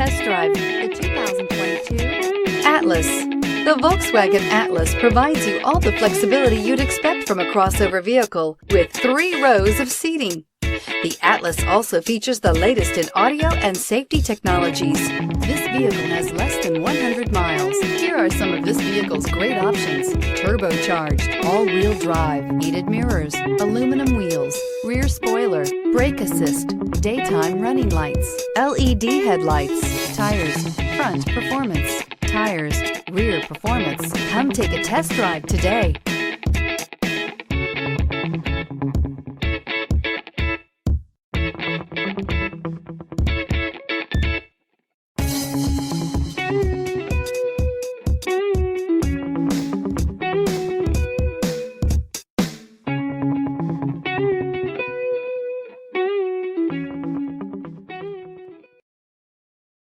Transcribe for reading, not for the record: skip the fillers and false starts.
test drive the 2022 Atlas. The Volkswagen Atlas provides you all the flexibility you'd expect from a crossover vehicle with 3 rows of seating. The Atlas also features the latest in audio and safety technologies. This vehicle has less than 100 miles. Here are some of this vehicle's great options: turbocharged, all-wheel drive, heated mirrors, aluminum wheels, rear spoiler, brake assist, daytime running lights, LED headlights, tires, front performance, tires, rear performance. Come take a test drive today.